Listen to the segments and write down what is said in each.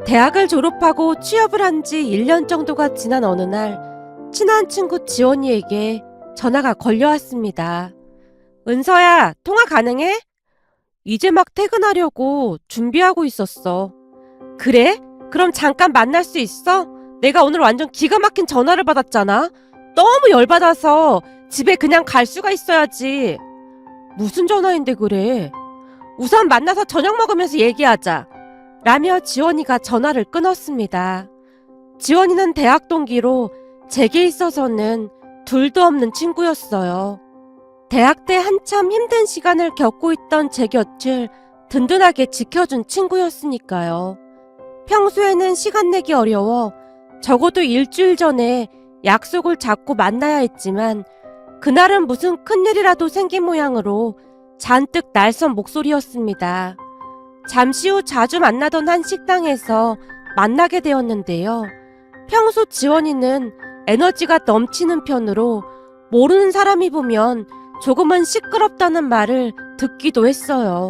대학을 졸업하고 취업을 한 지 1년 정도가 지난 어느 날 친한 친구 지원이에게 전화가 걸려왔습니다. 은서야, 통화 가능해? 이제 막 퇴근하려고 준비하고 있었어. 그래? 그럼 잠깐 만날 수 있어? 내가 오늘 완전 기가 막힌 전화를 받았잖아. 너무 열받아서 집에 그냥 갈 수가 있어야지. 무슨 전화인데 그래? 우선 만나서 저녁 먹으면서 얘기하자. 라며 지원이가 전화를 끊었습니다. 지원이는 대학 동기로 제게 있어서는 둘도 없는 친구였어요. 대학 때 한참 힘든 시간을 겪고 있던 제 곁을 든든하게 지켜준 친구였으니까요. 평소에는 시간 내기 어려워 적어도 일주일 전에 약속을 잡고 만나야 했지만 그날은 무슨 큰일이라도 생긴 모양으로 잔뜩 날선 목소리였습니다. 잠시 후 자주 만나던 한 식당에서 만나게 되었는데요. 평소 지원이는 에너지가 넘치는 편으로 모르는 사람이 보면 조금은 시끄럽다는 말을 듣기도 했어요.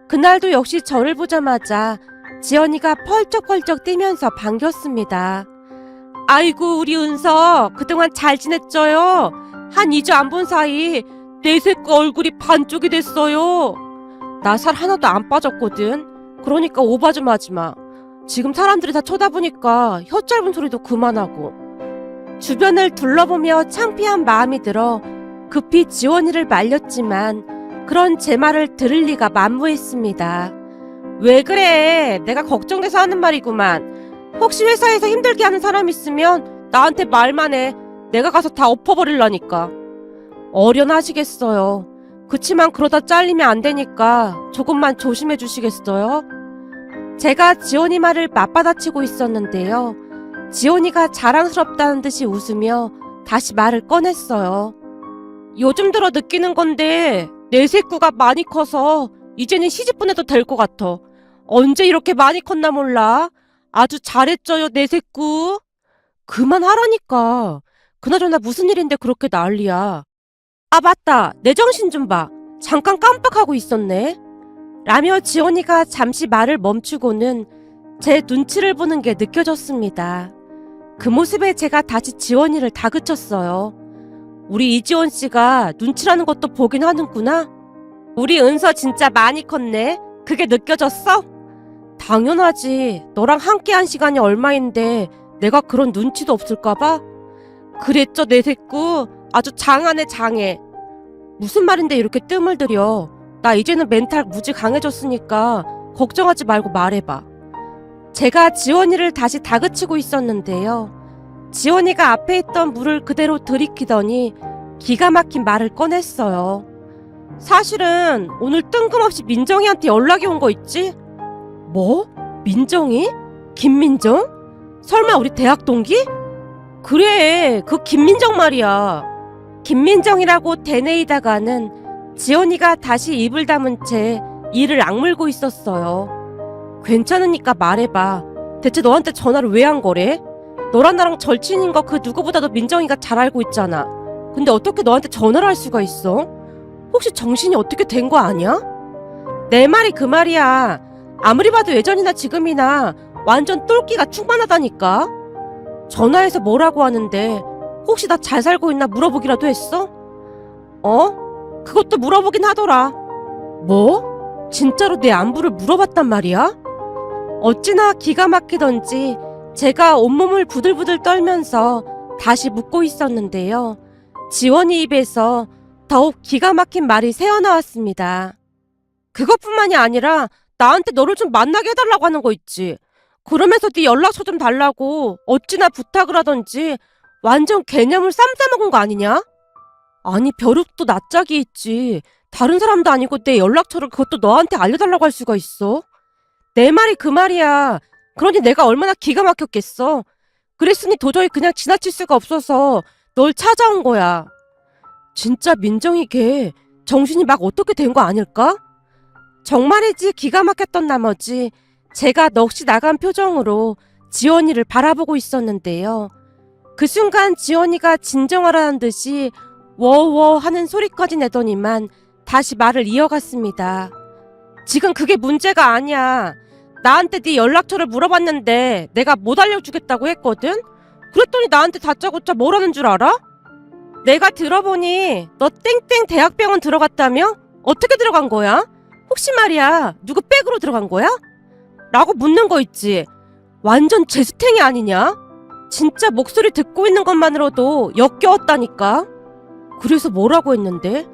그날도 역시 저를 보자마자 지연이가 펄쩍펄쩍 뛰면서 반겼습니다. 아이고 우리 은서 그동안 잘 지냈죠요? 한 2주 안 본 사이 내 새끼 얼굴이 반쪽이 됐어요. 나 살 하나도 안 빠졌거든. 그러니까 오바 좀 하지 마. 지금 사람들이 다 쳐다보니까 혀 짧은 소리도 그만하고. 주변을 둘러보며 창피한 마음이 들어 급히 지원이를 말렸지만 그런 제 말을 들을 리가 만무했습니다. 왜 그래? 내가 걱정돼서 하는 말이구만. 혹시 회사에서 힘들게 하는 사람 있으면 나한테 말만 해. 내가 가서 다 엎어버리려니까. 어련하시겠어요. 그치만 그러다 잘리면 안 되니까 조금만 조심해 주시겠어요? 제가 지원이 말을 맞받아치고 있었는데요. 지원이가 자랑스럽다는 듯이 웃으며 다시 말을 꺼냈어요. 요즘 들어 느끼는 건데 내 식구가 많이 커서 이제는 시집 보내도 될 것 같아. 언제 이렇게 많이 컸나 몰라. 아주 잘했죠요 내 식구. 그만하라니까. 그나저나 무슨 일인데 그렇게 난리야. 아 맞다. 내 정신 좀 봐. 잠깐 깜빡하고 있었네. 라며 지원이가 잠시 말을 멈추고는 제 눈치를 보는 게 느껴졌습니다. 그 모습에 제가 다시 지원이를 다그쳤어요. 우리 이지원 씨가 눈치라는 것도 보긴 하는구나. 우리 은서 진짜 많이 컸네. 그게 느껴졌어? 당연하지. 너랑 함께한 시간이 얼마인데 내가 그런 눈치도 없을까봐? 그랬죠 내 새끼. 아주 장하네 장해. 무슨 말인데 이렇게 뜸을 들여. 나 이제는 멘탈 무지 강해졌으니까 걱정하지 말고 말해봐. 제가 지원이를 다시 다그치고 있었는데요. 지원이가 앞에 있던 물을 그대로 들이키더니 기가 막힌 말을 꺼냈어요. 사실은 오늘 뜬금없이 민정이한테 연락이 온 거 있지? 뭐? 민정이? 김민정? 설마 우리 대학 동기? 그래, 그 김민정 말이야. 김민정이라고 되뇌이다가는 지원이가 다시 입을 다문 채 이를 악물고 있었어요. 괜찮으니까 말해봐. 대체 너한테 전화를 왜 한 거래? 너랑 나랑 절친인 거 그 누구보다도 민정이가 잘 알고 있잖아. 근데 어떻게 너한테 전화를 할 수가 있어? 혹시 정신이 어떻게 된 거 아니야? 내 말이 그 말이야. 아무리 봐도 예전이나 지금이나 완전 똘끼가 충만하다니까. 전화해서 뭐라고 하는데 혹시 나 잘 살고 있나 물어보기라도 했어? 그것도 물어보긴 하더라. 뭐? 진짜로 내 안부를 물어봤단 말이야? 어찌나 기가 막히던지 제가 온몸을 부들부들 떨면서 다시 묻고 있었는데요. 지원이 입에서 더욱 기가 막힌 말이 새어나왔습니다. 그것뿐만이 아니라 나한테 너를 좀 만나게 해달라고 하는 거 있지. 그러면서 네 연락처 좀 달라고 어찌나 부탁을 하던지 완전 개념을 쌈 싸먹은 거 아니냐? 아니 벼룩도 낯짝이 있지. 다른 사람도 아니고 내 연락처를 그것도 너한테 알려달라고 할 수가 있어? 내 말이 그 말이야. 그러니 내가 얼마나 기가 막혔겠어. 그랬으니 도저히 그냥 지나칠 수가 없어서 널 찾아온 거야. 진짜 민정이 걔 정신이 막 어떻게 된 거 아닐까? 정말이지 기가 막혔던 나머지 제가 넋이 나간 표정으로 지원이를 바라보고 있었는데요. 그 순간 지원이가 진정하라는 듯이 워워 하는 소리까지 내더니만 다시 말을 이어갔습니다. 지금 그게 문제가 아니야. 나한테 네 연락처를 물어봤는데 내가 못 알려주겠다고 했거든? 그랬더니 나한테 다짜고짜 뭐라는 줄 알아? 내가 들어보니 너 땡땡 대학병원 들어갔다며? 어떻게 들어간 거야? 혹시 말이야 누구 백으로 들어간 거야? 라고 묻는 거 있지. 완전 제수탱이 아니냐? 진짜 목소리 듣고 있는 것만으로도 역겨웠다니까. 그래서 뭐라고 했는데?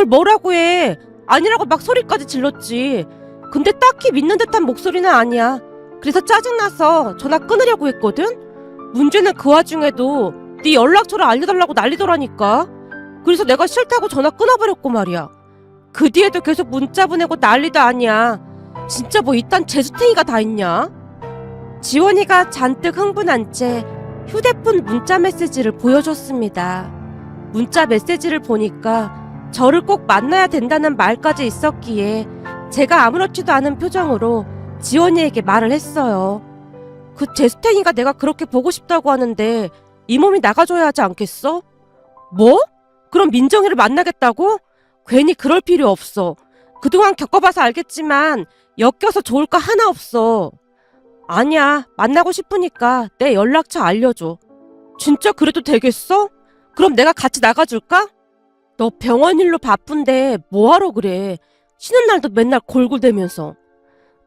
뭐라고 해. 아니라고 막 소리까지 질렀지. 근데 딱히 믿는 듯한 목소리는 아니야. 그래서 짜증나서 전화 끊으려고 했거든? 문제는 그 와중에도 네 연락처를 알려달라고 난리더라니까. 그래서 내가 싫다고 전화 끊어버렸고 말이야. 그 뒤에도 계속 문자 보내고 난리도 아니야. 진짜 뭐 이딴 재수탱이가 다 있냐? 지원이가 잔뜩 흥분한 채 휴대폰 문자 메시지를 보여줬습니다. 문자 메시지를 보니까 저를 꼭 만나야 된다는 말까지 있었기에 제가 아무렇지도 않은 표정으로 지원이에게 말을 했어요. 그 재수탱이가 내가 그렇게 보고 싶다고 하는데 이 몸이 나가줘야 하지 않겠어? 뭐? 그럼 민정이를 만나겠다고? 괜히 그럴 필요 없어. 그동안 겪어봐서 알겠지만 엮여서 좋을 거 하나 없어. 아니야, 만나고 싶으니까 내 연락처 알려줘. 진짜 그래도 되겠어? 그럼 내가 같이 나가줄까? 너 병원 일로 바쁜데 뭐하러 그래. 쉬는 날도 맨날 골골대면서.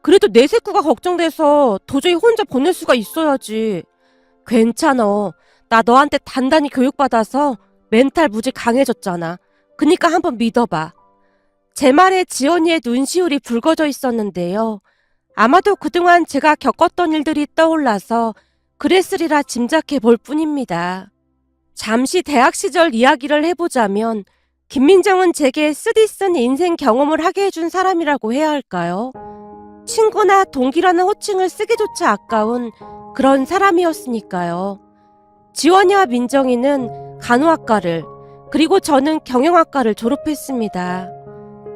그래도 내 식구가 걱정돼서 도저히 혼자 보낼 수가 있어야지. 괜찮아. 나 너한테 단단히 교육받아서 멘탈 무지 강해졌잖아. 그니까 한번 믿어봐. 제 말에 지연이의 눈시울이 붉어져 있었는데요. 아마도 그동안 제가 겪었던 일들이 떠올라서 그랬으리라 짐작해 볼 뿐입니다. 잠시 대학 시절 이야기를 해보자면 김민정은 제게 쓰디쓴 인생 경험을 하게 해준 사람이라고 해야 할까요? 친구나 동기라는 호칭을 쓰기조차 아까운 그런 사람이었으니까요. 지원이와 민정이는 간호학과를, 그리고 저는 경영학과를 졸업했습니다.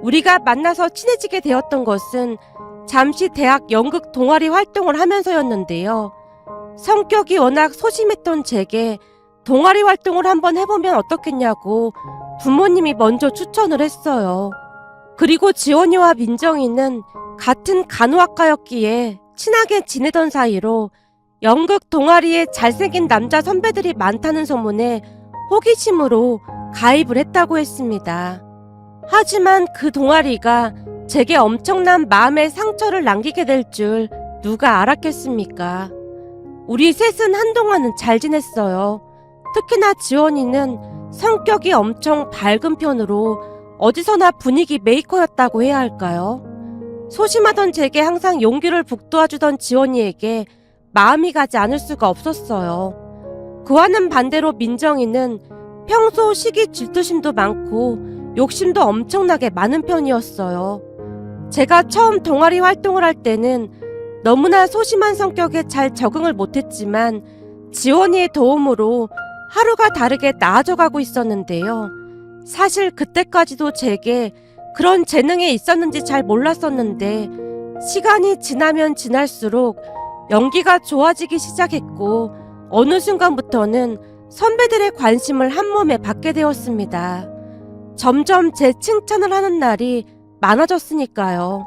우리가 만나서 친해지게 되었던 것은 잠시 대학 연극 동아리 활동을 하면서였는데요. 성격이 워낙 소심했던 제게 동아리 활동을 한번 해보면 어떻겠냐고 부모님이 먼저 추천을 했어요. 그리고 지원이와 민정이는 같은 간호학과였기에 친하게 지내던 사이로 연극 동아리에 잘생긴 남자 선배들이 많다는 소문에 호기심으로 가입을 했다고 했습니다. 하지만 그 동아리가 제게 엄청난 마음의 상처를 남기게 될 줄 누가 알았겠습니까? 우리 셋은 한동안은 잘 지냈어요. 특히나 지원이는 성격이 엄청 밝은 편으로 어디서나 분위기 메이커였다고 해야 할까요? 소심하던 제게 항상 용기를 북돋아주던 지원이에게 마음이 가지 않을 수가 없었어요. 그와는 반대로 민정이는 평소 시기 질투심도 많고 욕심도 엄청나게 많은 편이었어요. 제가 처음 동아리 활동을 할 때는 너무나 소심한 성격에 잘 적응을 못했지만 지원이의 도움으로 하루가 다르게 나아져가고 있었는데요. 사실 그때까지도 제게 그런 재능이 있었는지 잘 몰랐었는데 시간이 지나면 지날수록 연기가 좋아지기 시작했고 어느 순간부터는 선배들의 관심을 한몸에 받게 되었습니다. 점점 제 칭찬을 하는 날이 많아졌으니까요.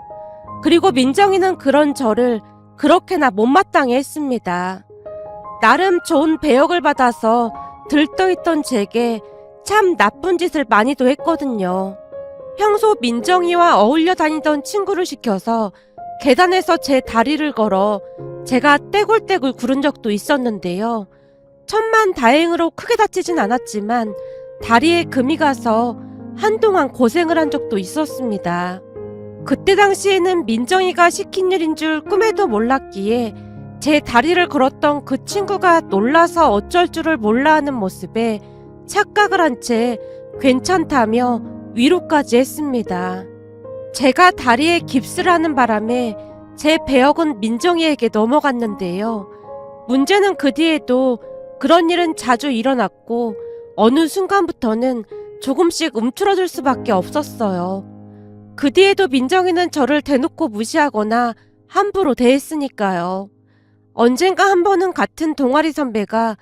그리고 민정이는 그런 저를 그렇게나 못마땅해 했습니다. 나름 좋은 배역을 받아서 들떠있던 제게 참 나쁜 짓을 많이도 했거든요. 평소 민정이와 어울려 다니던 친구를 시켜서 계단에서 제 다리를 걸어 제가 떼굴떼굴 구른 적도 있었는데요. 천만다행으로 크게 다치진 않았지만 다리에 금이 가서 한동안 고생을 한 적도 있었습니다. 그때 당시에는 민정이가 시킨 일인 줄 꿈에도 몰랐기에 제 다리를 걸었던 그 친구가 놀라서 어쩔 줄을 몰라 하는 모습에 착각을 한 채 괜찮다며 위로까지 했습니다. 제가 다리에 깁스를 하는 바람에 제 배역은 민정이에게 넘어갔는데요. 문제는 그 뒤에도 그런 일은 자주 일어났고 어느 순간부터는 조금씩 움츠러들 수밖에 없었어요. 그 뒤에도 민정이는 저를 대놓고 무시하거나 함부로 대했으니까요. 언젠가 한 번은 같은 동아리 선배가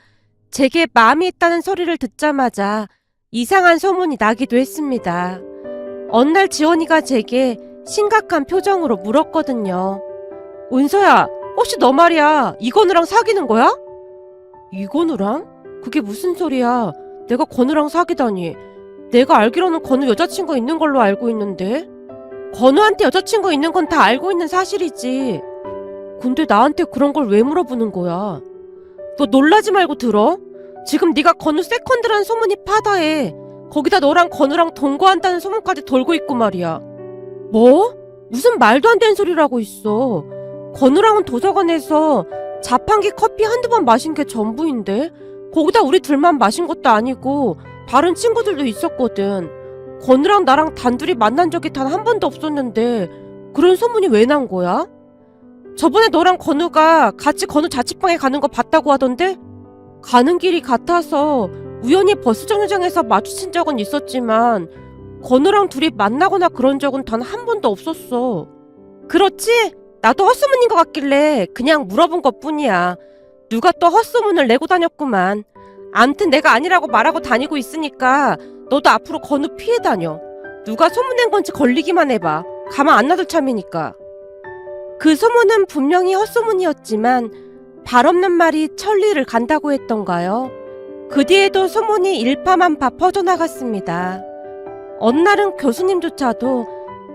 제게 마음이 있다는 소리를 듣자마자 이상한 소문이 나기도 했습니다. 어느 날 지원이가 제게 심각한 표정으로 물었거든요. 은서야, 혹시 너 말이야 이건우랑 사귀는 거야? 이건우랑? 그게 무슨 소리야? 내가 건우랑 사귀다니. 내가 알기로는 건우 여자친구 있는 걸로 알고 있는데. 건우한테 여자친구 있는 건 다 알고 있는 사실이지. 근데 나한테 그런 걸 왜 물어보는 거야? 너 놀라지 말고 들어. 지금 네가 건우 세컨드라는 소문이 파다해. 거기다 너랑 건우랑 동거한다는 소문까지 돌고 있고 말이야. 뭐? 무슨 말도 안 되는 소리를 하고 있어. 건우랑은 도서관에서 자판기 커피 한두 번 마신 게 전부인데 거기다 우리 둘만 마신 것도 아니고 다른 친구들도 있었거든. 건우랑 나랑 단둘이 만난 적이 단 한 번도 없었는데 그런 소문이 왜 난 거야? 저번에 너랑 건우가 같이 건우 자취방에 가는 거 봤다고 하던데? 가는 길이 같아서 우연히 버스 정류장에서 마주친 적은 있었지만 건우랑 둘이 만나거나 그런 적은 단 한 번도 없었어. 그렇지? 나도 헛소문인 것 같길래 그냥 물어본 것뿐이야. 누가 또 헛소문을 내고 다녔구만. 암튼 내가 아니라고 말하고 다니고 있으니까 너도 앞으로 건우 피해 다녀. 누가 소문낸 건지 걸리기만 해봐. 가만 안 놔둘 참이니까. 그 소문은 분명히 헛소문이었지만 발 없는 말이 천리를 간다고 했던가요? 그 뒤에도 소문이 일파만파 퍼져나갔습니다. 어느 날은 교수님조차도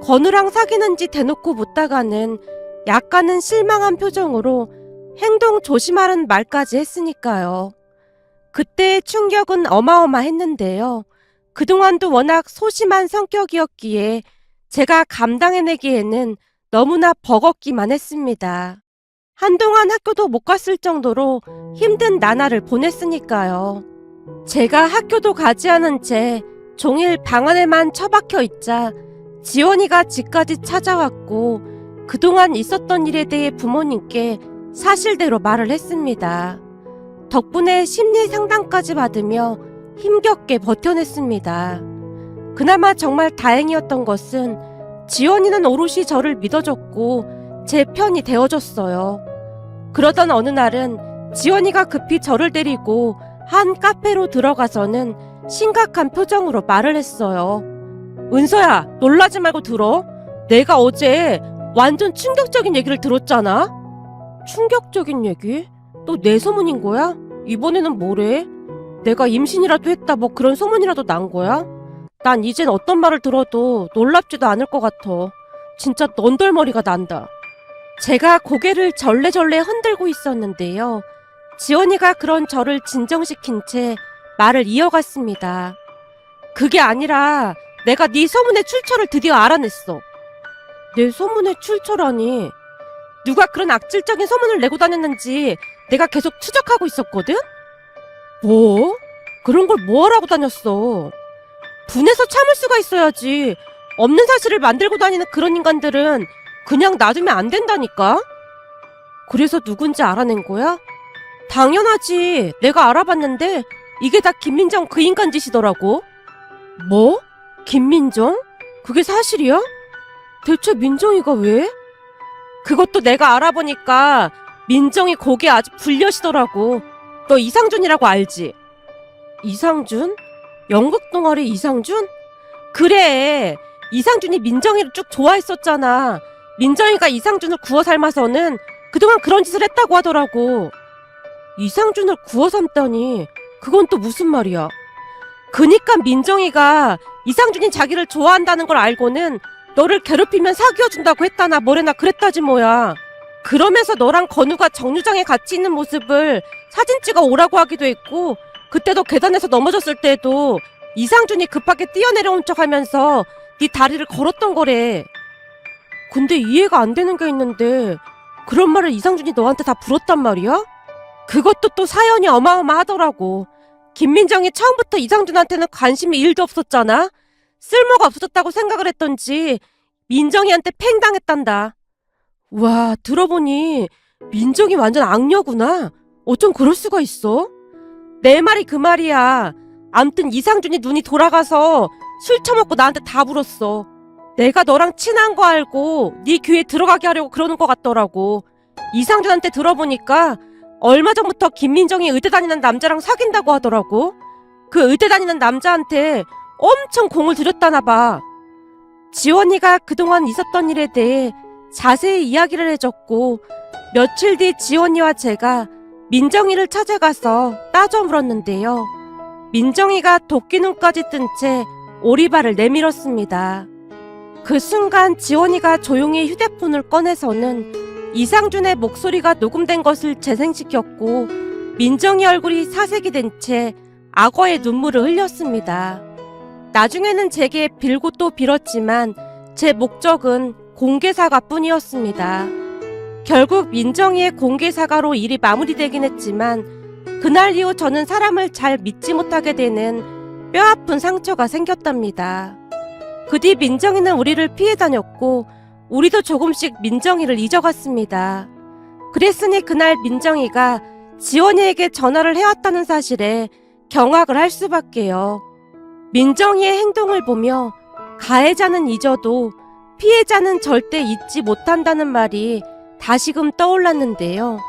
건우랑 사귀는지 대놓고 묻다가는 약간은 실망한 표정으로 행동 조심하라는 말까지 했으니까요. 그때의 충격은 어마어마했는데요. 그동안도 워낙 소심한 성격이었기에 제가 감당해내기에는 너무나 버겁기만 했습니다. 한동안 학교도 못 갔을 정도로 힘든 나날을 보냈으니까요. 제가 학교도 가지 않은 채 종일 방 안에만 처박혀 있자 지원이가 집까지 찾아왔고 그동안 있었던 일에 대해 부모님께 사실대로 말을 했습니다. 덕분에 심리 상담까지 받으며 힘겹게 버텨냈습니다. 그나마 정말 다행이었던 것은 지원이는 오롯이 저를 믿어줬고 제 편이 되어줬어요. 그러던 어느 날은 지원이가 급히 저를 데리고 한 카페로 들어가서는 심각한 표정으로 말을 했어요. 은서야, 놀라지 말고 들어. 내가 어제 완전 충격적인 얘기를 들었잖아. 충격적인 얘기? 또 내 소문인 거야? 이번에는 뭐래? 내가 임신이라도 했다 뭐 그런 소문이라도 난 거야? 난 이젠 어떤 말을 들어도 놀랍지도 않을 것 같아. 진짜 넌덜머리가 난다. 제가 고개를 절레절레 흔들고 있었는데요. 지원이가 그런 저를 진정시킨 채 말을 이어갔습니다. 그게 아니라 내가 네 소문의 출처를 드디어 알아냈어. 내 소문의 출처라니. 누가 그런 악질적인 소문을 내고 다녔는지 내가 계속 추적하고 있었거든? 뭐? 그런 걸 뭐하라고 다녔어? 분해서 참을 수가 있어야지. 없는 사실을 만들고 다니는 그런 인간들은 그냥 놔두면 안 된다니까? 그래서 누군지 알아낸 거야? 당연하지. 내가 알아봤는데 이게 다 김민정 그 인간 짓이더라고. 뭐? 김민정? 그게 사실이야? 대체 민정이가 왜? 그것도 내가 알아보니까 민정이 고개 아주 불려시더라고. 너 이상준이라고 알지? 이상준? 연극 동아리 이상준? 그래. 이상준이 민정이를 쭉 좋아했었잖아. 민정이가 이상준을 구워 삶아서는 그동안 그런 짓을 했다고 하더라고. 이상준을 구워 삶다니 그건 또 무슨 말이야? 그니까 민정이가 이상준이 자기를 좋아한다는 걸 알고는 너를 괴롭히면 사귀어준다고 했다나 뭐래나 그랬다지 뭐야. 그러면서 너랑 건우가 정류장에 같이 있는 모습을 사진 찍어 오라고 하기도 했고 그때도 계단에서 넘어졌을 때도 이상준이 급하게 뛰어내려온 척 하면서 네 다리를 걸었던 거래. 근데 이해가 안 되는 게 있는데 그런 말을 이상준이 너한테 다 불었단 말이야? 그것도 또 사연이 어마어마하더라고. 김민정이 처음부터 이상준한테는 관심이 1도 없었잖아. 쓸모가 없어졌다고 생각을 했던지 민정이한테 팽당했단다. 와, 들어보니 민정이 완전 악녀구나. 어쩜 그럴 수가 있어? 내 말이 그 말이야. 암튼 이상준이 눈이 돌아가서 술 처먹고 나한테 다 불었어. 내가 너랑 친한 거 알고 네 귀에 들어가게 하려고 그러는 것 같더라고. 이상준한테 들어보니까 얼마 전부터 김민정이 의대 다니는 남자랑 사귄다고 하더라고. 그 의대 다니는 남자한테 엄청 공을 들였다나 봐. 지원이가 그동안 있었던 일에 대해 자세히 이야기를 해줬고 며칠 뒤 지원이와 제가 민정이를 찾아가서 따져 물었는데요. 민정이가 도끼눈까지 뜬 채 오리발을 내밀었습니다. 그 순간 지원이가 조용히 휴대폰을 꺼내서는 이상준의 목소리가 녹음된 것을 재생시켰고 민정이 얼굴이 사색이 된 채 악어의 눈물을 흘렸습니다. 나중에는 제게 빌고 또 빌었지만 제 목적은 공개사과뿐이었습니다. 결국 민정이의 공개사과로 일이 마무리되긴 했지만 그날 이후 저는 사람을 잘 믿지 못하게 되는 뼈아픈 상처가 생겼답니다. 그 뒤 민정이는 우리를 피해 다녔고 우리도 조금씩 민정이를 잊어갔습니다. 그랬으니 그날 민정이가 지원이에게 전화를 해왔다는 사실에 경악을 할 수밖에요. 민정이의 행동을 보며 가해자는 잊어도 피해자는 절대 잊지 못한다는 말이 다시금 떠올랐는데요.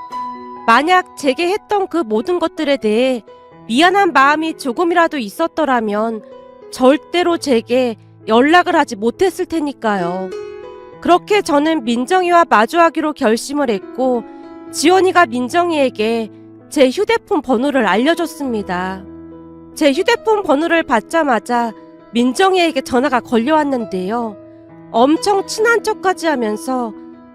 만약 제게 했던 그 모든 것들에 대해 미안한 마음이 조금이라도 있었더라면 절대로 제게 연락을 하지 못했을 테니까요. 그렇게 저는 민정이와 마주하기로 결심을 했고 지원이가 민정이에게 제 휴대폰 번호를 알려줬습니다. 제 휴대폰 번호를 받자마자 민정이에게 전화가 걸려왔는데요. 엄청 친한 척까지 하면서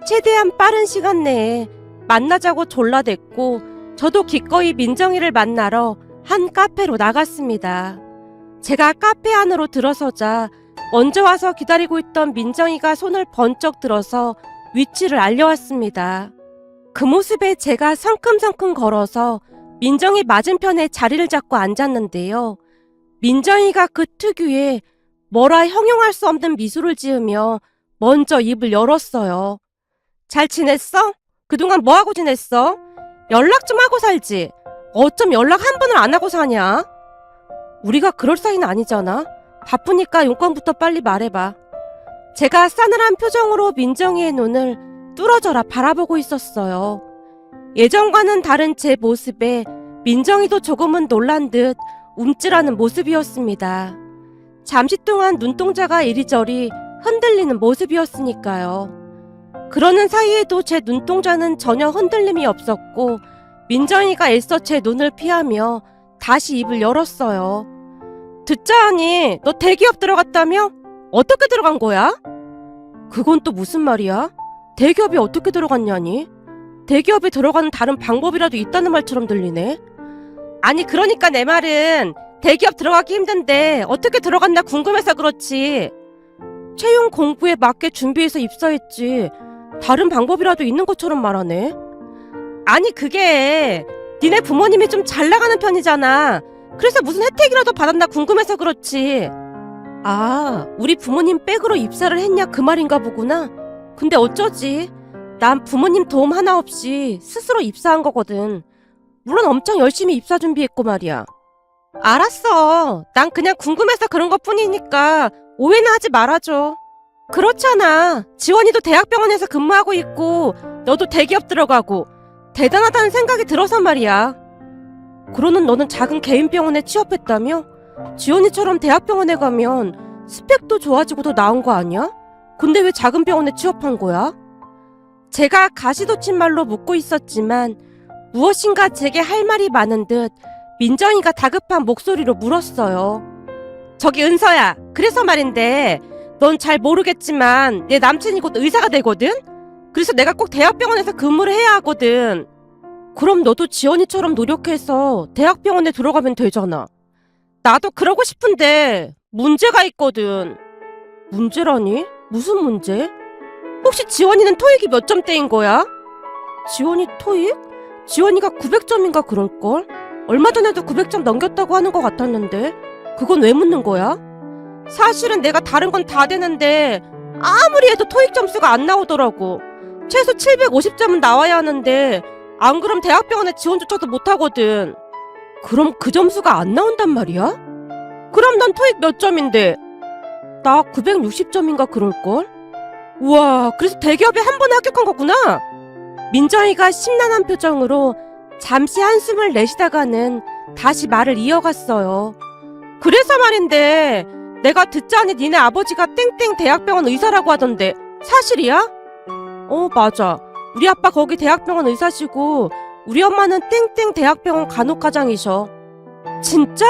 최대한 빠른 시간 내에 만나자고 졸라댔고 저도 기꺼이 민정이를 만나러 한 카페로 나갔습니다. 제가 카페 안으로 들어서자 먼저 와서 기다리고 있던 민정이가 손을 번쩍 들어서 위치를 알려왔습니다. 그 모습에 제가 성큼성큼 걸어서 민정이 맞은편에 자리를 잡고 앉았는데요. 민정이가 그 특유의 뭐라 형용할 수 없는 미소를 지으며 먼저 입을 열었어요. 잘 지냈어? 그동안 뭐하고 지냈어? 연락 좀 하고 살지. 어쩜 연락 한 번을 안 하고 사냐? 우리가 그럴 사이는 아니잖아. 바쁘니까 용건부터 빨리 말해봐. 제가 싸늘한 표정으로 민정이의 눈을 뚫어져라 바라보고 있었어요. 예전과는 다른 제 모습에 민정이도 조금은 놀란 듯 움찔하는 모습이었습니다. 잠시 동안 눈동자가 이리저리 흔들리는 모습이었으니까요. 그러는 사이에도 제 눈동자는 전혀 흔들림이 없었고 민정이가 애써 제 눈을 피하며 다시 입을 열었어요. 듣자 하니 너 대기업 들어갔다며? 어떻게 들어간 거야? 그건 또 무슨 말이야? 대기업이 어떻게 들어갔냐니? 대기업에 들어가는 다른 방법이라도 있다는 말처럼 들리네. 아니 그러니까 내 말은 대기업 들어가기 힘든데 어떻게 들어갔나 궁금해서 그렇지. 채용 공부에 맞게 준비해서 입사했지. 다른 방법이라도 있는 것처럼 말하네. 아니 그게 니네 부모님이 좀 잘 나가는 편이잖아. 그래서 무슨 혜택이라도 받았나 궁금해서 그렇지. 아, 우리 부모님 백으로 입사를 했냐 그 말인가 보구나. 근데 어쩌지. 난 부모님 도움 하나 없이 스스로 입사한 거거든. 물론 엄청 열심히 입사 준비했고 말이야. 알았어. 난 그냥 궁금해서 그런 것뿐이니까 오해는 하지 말아줘. 그렇잖아. 지원이도 대학병원에서 근무하고 있고 너도 대기업 들어가고 대단하다는 생각이 들어서 말이야. 그러는 너는 작은 개인 병원에 취업했다며? 지원이처럼 대학병원에 가면 스펙도 좋아지고 더 나은 거 아니야? 근데 왜 작은 병원에 취업한 거야? 제가 가시돋친 말로 묻고 있었지만 무엇인가 제게 할 말이 많은 듯 민정이가 다급한 목소리로 물었어요. 저기 은서야, 그래서 말인데 넌 잘 모르겠지만 내 남친이 곧 의사가 되거든? 그래서 내가 꼭 대학병원에서 근무를 해야 하거든. 그럼 너도 지원이처럼 노력해서 대학병원에 들어가면 되잖아. 나도 그러고 싶은데 문제가 있거든. 문제라니? 무슨 문제? 혹시 지원이는 토익이 몇 점대인 거야? 지원이 토익? 지원이가 900점인가 그럴걸? 얼마 전에도 900점 넘겼다고 하는 것 같았는데 그건 왜 묻는 거야? 사실은 내가 다른 건 다 되는데 아무리 해도 토익 점수가 안 나오더라고. 최소 750점은 나와야 하는데 안 그럼 대학병원에 지원조차도 못하거든. 그럼 그 점수가 안 나온단 말이야? 그럼 넌 토익 몇 점인데? 나 960점인가 그럴걸? 우와, 그래서 대기업에 한 번에 합격한 거구나? 민정이가 심란한 표정으로 잠시 한숨을 내쉬다가는 다시 말을 이어갔어요. 그래서 말인데 내가 듣자니 니네 아버지가 땡땡 대학병원 의사라고 하던데 사실이야? 맞아. 우리 아빠 거기 대학병원 의사시고 우리 엄마는 땡땡 대학병원 간호과장이셔. 진짜?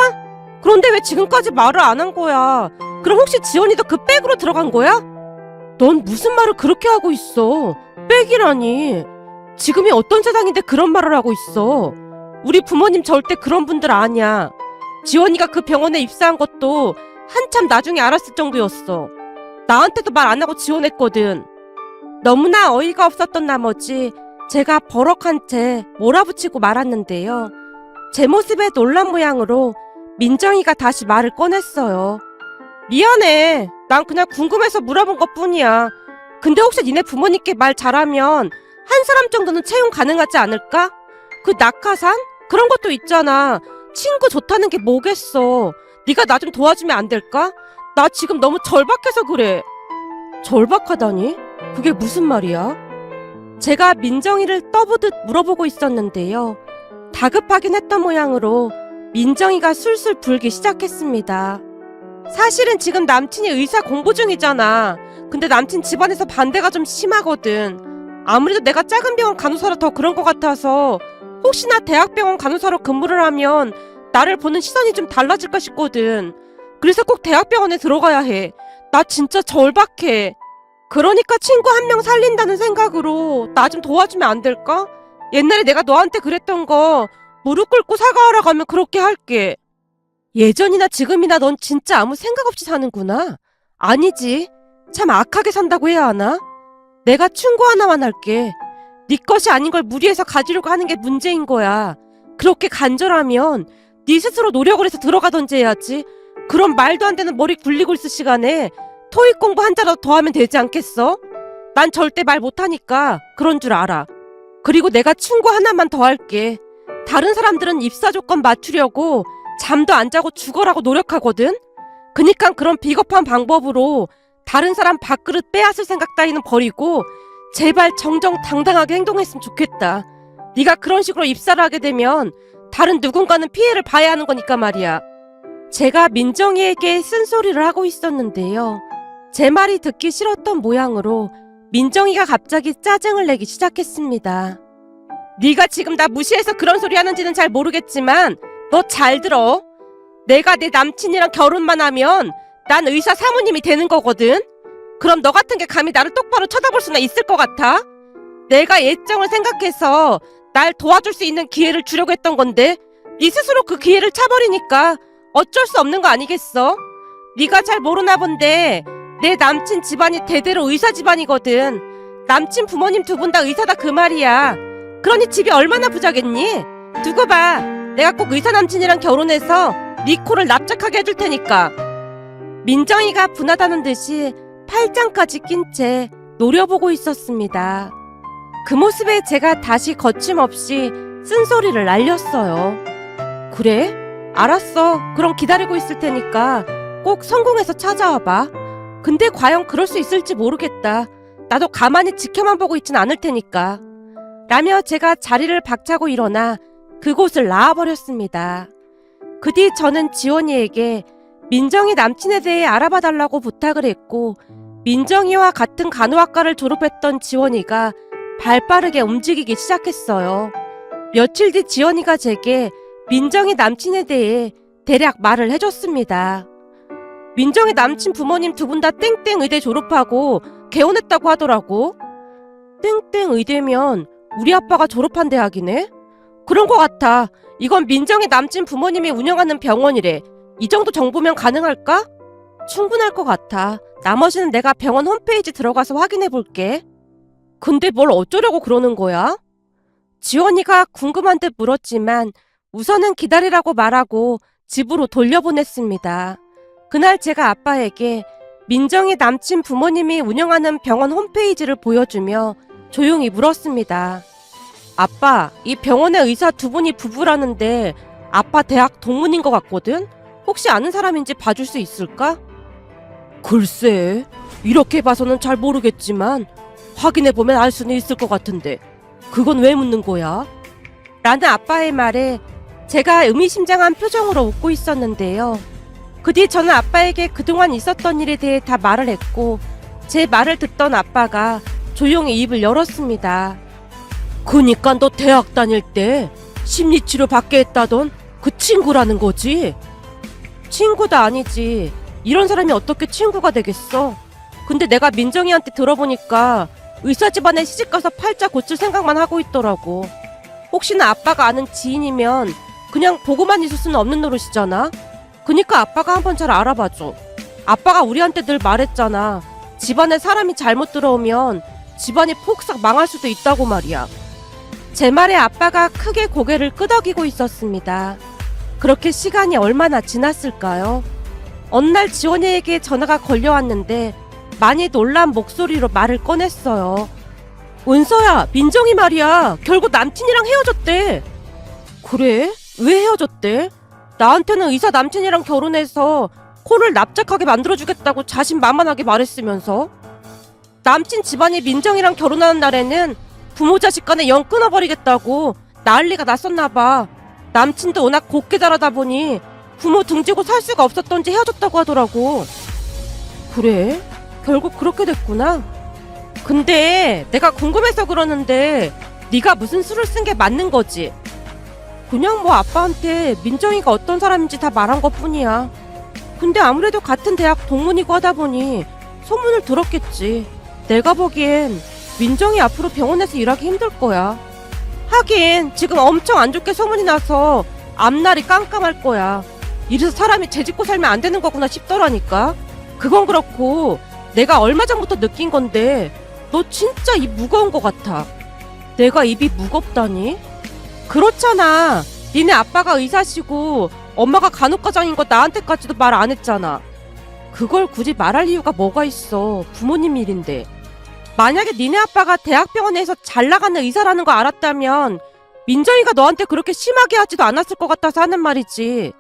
그런데 왜 지금까지 말을 안 한 거야? 그럼 혹시 지원이도 그 백으로 들어간 거야? 넌 무슨 말을 그렇게 하고 있어? 백이라니. 지금이 어떤 세상인데 그런 말을 하고 있어. 우리 부모님 절대 그런 분들 아니야. 지원이가 그 병원에 입사한 것도 한참 나중에 알았을 정도였어. 나한테도 말 안 하고 지원했거든. 너무나 어이가 없었던 나머지 제가 버럭한 채 몰아붙이고 말았는데요. 제 모습에 놀란 모양으로 민정이가 다시 말을 꺼냈어요. 미안해. 난 그냥 궁금해서 물어본 것뿐이야. 근데 혹시 니네 부모님께 말 잘하면 한 사람 정도는 채용 가능하지 않을까? 그 낙하산? 그런 것도 있잖아. 친구 좋다는 게 뭐겠어. 네가 나 좀 도와주면 안 될까? 나 지금 너무 절박해서 그래. 절박하다니? 그게 무슨 말이야? 제가 민정이를 떠보듯 물어보고 있었는데요. 다급하긴 했던 모양으로 민정이가 술술 불기 시작했습니다. 사실은 지금 남친이 의사 공부 중이잖아. 근데 남친 집안에서 반대가 좀 심하거든. 아무래도 내가 작은 병원 간호사라 더 그런 것 같아서 혹시나 대학병원 간호사로 근무를 하면 나를 보는 시선이 좀 달라질까 싶거든. 그래서 꼭 대학병원에 들어가야 해. 나 진짜 절박해. 그러니까 친구 한 명 살린다는 생각으로 나 좀 도와주면 안 될까? 옛날에 내가 너한테 그랬던 거 무릎 꿇고 사과하러 가면 그렇게 할게. 예전이나 지금이나 넌 진짜 아무 생각 없이 사는구나. 아니지. 참 악하게 산다고 해야 하나? 내가 충고 하나만 할게. 네 것이 아닌 걸 무리해서 가지려고 하는 게 문제인 거야. 그렇게 간절하면 네 스스로 노력을 해서 들어가던지 해야지. 그런 말도 안 되는 머리 굴리고 있을 시간에 토익 공부 한 자라도 더 하면 되지 않겠어? 난 절대 말 못하니까 그런 줄 알아. 그리고 내가 충고 하나만 더 할게. 다른 사람들은 입사 조건 맞추려고 잠도 안 자고 죽어라고 노력하거든? 그니까 그런 비겁한 방법으로 다른 사람 밥그릇 빼앗을 생각 따위는 버리고 제발 정정당당하게 행동했으면 좋겠다. 네가 그런 식으로 입사를 하게 되면 다른 누군가는 피해를 봐야 하는 거니까 말이야. 제가 민정이에게 쓴소리를 하고 있었는데요. 제 말이 듣기 싫었던 모양으로 민정이가 갑자기 짜증을 내기 시작했습니다. 네가 지금 나 무시해서 그런 소리 하는지는 잘 모르겠지만 너 잘 들어. 내가 내 남친이랑 결혼만 하면 난 의사 사모님이 되는 거거든. 그럼 너 같은 게 감히 나를 똑바로 쳐다볼 수나 있을 것 같아? 내가 예정을 생각해서 날 도와줄 수 있는 기회를 주려고 했던 건데 네 스스로 그 기회를 차버리니까 어쩔 수 없는 거 아니겠어? 네가 잘 모르나 본데 내 남친 집안이 대대로 의사 집안이거든. 남친 부모님 두 분 다 의사다 그 말이야. 그러니 집이 얼마나 부자겠니? 두고 봐. 내가 꼭 의사 남친이랑 결혼해서 네 코를 납작하게 해줄 테니까. 민정이가 분하다는 듯이 팔짱까지 낀 채 노려보고 있었습니다. 그 모습에 제가 다시 거침없이 쓴소리를 날렸어요. 그래? 알았어. 그럼 기다리고 있을 테니까 꼭 성공해서 찾아와봐. 근데 과연 그럴 수 있을지 모르겠다. 나도 가만히 지켜만 보고 있진 않을 테니까. 라며 제가 자리를 박차고 일어나 그곳을 나와버렸습니다. 그 뒤 저는 지원이에게 민정이 남친에 대해 알아봐달라고 부탁을 했고 민정이와 같은 간호학과를 졸업했던 지원이가 발빠르게 움직이기 시작했어요. 며칠 뒤 지원이가 제게 민정이 남친에 대해 대략 말을 해줬습니다. 민정이 남친 부모님 두 분 다 땡땡 의대 졸업하고 개원했다고 하더라고. 땡땡 의대면 우리 아빠가 졸업한 대학이네? 그런 거 같아. 이건 민정이 남친 부모님이 운영하는 병원이래. 이 정도 정보면 가능할까? 충분할 것 같아. 나머지는 내가 병원 홈페이지 들어가서 확인해 볼게. 근데 뭘 어쩌려고 그러는 거야? 지원이가 궁금한 듯 물었지만 우선은 기다리라고 말하고 집으로 돌려보냈습니다. 그날 제가 아빠에게 민정이 남친 부모님이 운영하는 병원 홈페이지를 보여주며 조용히 물었습니다. 아빠, 이 병원의 의사 두 분이 부부라는데 아빠 대학 동문인 것 같거든? 혹시 아는 사람인지 봐줄 수 있을까? 글쎄, 이렇게 봐서는 잘 모르겠지만 확인해보면 알 수는 있을 것 같은데 그건 왜 묻는 거야? 라는 아빠의 말에 제가 의미심장한 표정으로 웃고 있었는데요. 그 뒤 저는 아빠에게 그동안 있었던 일에 대해 다 말을 했고 제 말을 듣던 아빠가 조용히 입을 열었습니다. 그니까 너 대학 다닐 때 심리치료 받게 했다던 그 친구라는 거지? 친구도 아니지. 이런 사람이 어떻게 친구가 되겠어? 근데 내가 민정이한테 들어보니까 의사 집안에 시집가서 팔자 고칠 생각만 하고 있더라고. 혹시나 아빠가 아는 지인이면 그냥 보고만 있을 수는 없는 노릇이잖아. 그니까 아빠가 한번 잘 알아봐줘. 아빠가 우리한테 늘 말했잖아. 집안에 사람이 잘못 들어오면 집안이 폭삭 망할 수도 있다고 말이야. 제 말에 아빠가 크게 고개를 끄덕이고 있었습니다. 그렇게 시간이 얼마나 지났을까요? 어느 날 지원이에게 전화가 걸려왔는데 많이 놀란 목소리로 말을 꺼냈어요. 은서야, 민정이 말이야. 결국 남친이랑 헤어졌대. 그래? 왜 헤어졌대? 나한테는 의사 남친이랑 결혼해서 코를 납작하게 만들어주겠다고 자신만만하게 말했으면서. 남친 집안이 민정이랑 결혼하는 날에는 부모 자식 간에 영 끊어버리겠다고 난리가 났었나봐. 남친도 워낙 곱게 자라다 보니 부모 등지고 살 수가 없었던지 헤어졌다고 하더라고. 그래? 결국 그렇게 됐구나. 근데 내가 궁금해서 그러는데 네가 무슨 수를 쓴 게 맞는 거지? 그냥 뭐 아빠한테 민정이가 어떤 사람인지 다 말한 것뿐이야. 근데 아무래도 같은 대학 동문이고 하다 보니 소문을 들었겠지. 내가 보기엔 민정이 앞으로 병원에서 일하기 힘들 거야. 하긴 지금 엄청 안 좋게 소문이 나서 앞날이 깜깜할 거야. 이래서 사람이 죄짓고 살면 안 되는 거구나 싶더라니까. 그건 그렇고 내가 얼마 전부터 느낀 건데 너 진짜 입 무거운 것 같아. 내가 입이 무겁다니? 그렇잖아. 니네 아빠가 의사시고 엄마가 간호과장인 거 나한테까지도 말 안 했잖아. 그걸 굳이 말할 이유가 뭐가 있어. 부모님 일인데. 만약에 니네 아빠가 대학병원에서 잘 나가는 의사라는 거 알았다면 민정이가 너한테 그렇게 심하게 하지도 않았을 것 같아서 하는 말이지.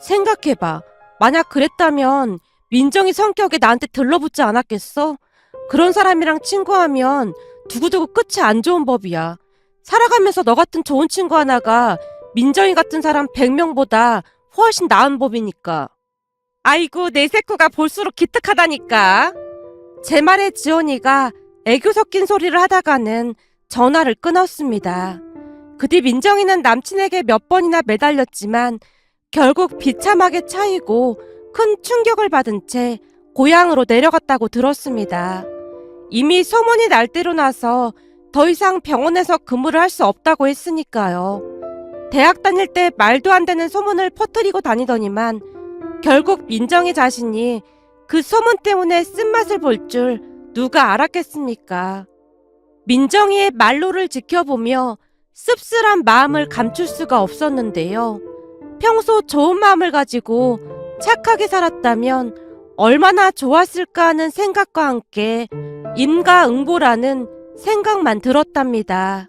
생각해봐. 만약 그랬다면 민정이 성격에 나한테 들러붙지 않았겠어? 그런 사람이랑 친구하면 두고두고 끝이 안 좋은 법이야. 살아가면서 너 같은 좋은 친구 하나가 민정이 같은 사람 100명보다 훨씬 나은 법이니까. 아이고, 내 식구가 볼수록 기특하다니까. 제 말에 지원이가 애교 섞인 소리를 하다가는 전화를 끊었습니다. 그 뒤 민정이는 남친에게 몇 번이나 매달렸지만 결국 비참하게 차이고 큰 충격을 받은 채 고향으로 내려갔다고 들었습니다. 이미 소문이 날 대로 나서 더 이상 병원에서 근무를 할 수 없다고 했으니까요. 대학 다닐 때 말도 안 되는 소문을 퍼뜨리고 다니더니만 결국 민정이 자신이 그 소문 때문에 쓴맛을 볼 줄 누가 알았겠습니까? 민정이의 말로를 지켜보며 씁쓸한 마음을 감출 수가 없었는데요. 평소 좋은 마음을 가지고 착하게 살았다면 얼마나 좋았을까 하는 생각과 함께 임가응보라는 생각만 들었답니다.